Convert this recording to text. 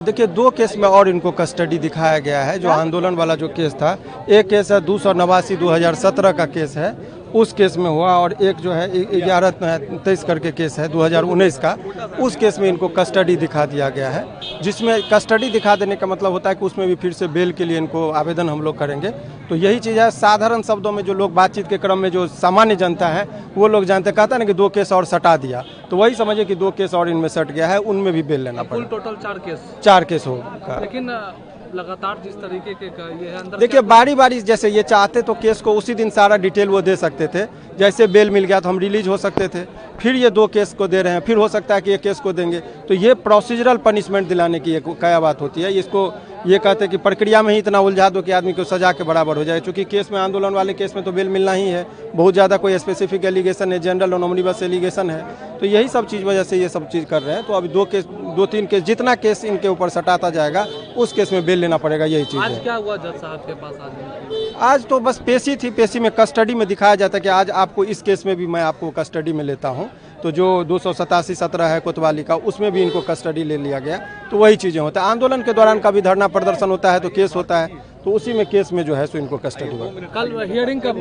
देखिए, दो केस में और इनको कस्टडी दिखाया गया है। जो आंदोलन वाला जो केस था, एक केस है 289 2017 का केस है, उस केस में हुआ, और एक जो है 11-23 करके केस है 2019 का, उस केस में इनको कस्टडी दिखा दिया गया है। जिसमें कस्टडी दिखा देने का मतलब होता है कि उसमें भी फिर से बेल के लिए इनको आवेदन हम लोग करेंगे। तो यही चीज़ है। साधारण शब्दों में जो लोग बातचीत के क्रम में जो सामान्य जनता है वो लोग जानते, कहता है ना कि 2 केस और सटा दिया, तो वही समझिए कि 2 केस और इनमें सट गया है, उनमें भी बेल लेना पड़ेगा। टोटल 4 केस होगा। लेकिन लगातार जिस तरीके के ये है अंदर, देखिए, बारी बारी जैसे ये चाहते तो केस को उसी दिन सारा डिटेल वो दे सकते थे। जैसे बेल मिल गया तो हम रिलीज हो सकते थे, फिर ये 2 केस को दे रहे हैं, फिर हो सकता है कि ये केस को देंगे। तो ये प्रोसीजरल पनिशमेंट दिलाने की क्या बात होती है। इसको ये कहते हैं कि प्रक्रिया में ही इतना उलझा दो कि आदमी को सजा के बराबर हो जाए। क्योंकि केस में, आंदोलन वाले केस में तो बेल मिलना ही है, बहुत ज़्यादा कोई स्पेसिफिक एलिगेशन है, जनरल और ओमनिबस एलिगेशन है। तो यही सब चीज़ वजह से ये सब चीज़ कर रहे हैं। तो अभी 2-3 केस, जितना केस इनके ऊपर सटाता जाएगा उस केस में बेल लेना पड़ेगा, यही चीज़ है। आज क्या हुआ जज साहब के पास आज तो बस पेशी थी, पेशी में कस्टडी में दिखाया जाता है कि आज आपको इस केस में भी मैं आपको कस्टडी में लेता हूं। तो जो 287-17 है कोतवाली का, उसमें भी इनको कस्टडी ले लिया गया। तो वही चीज़ें होता है। आंदोलन के दौरान कभी धरना प्रदर्शन होता है तो केस होता है, तो उसी में केस में जो है सो इनको कस्टडी हुआ। कल हियरिंग कब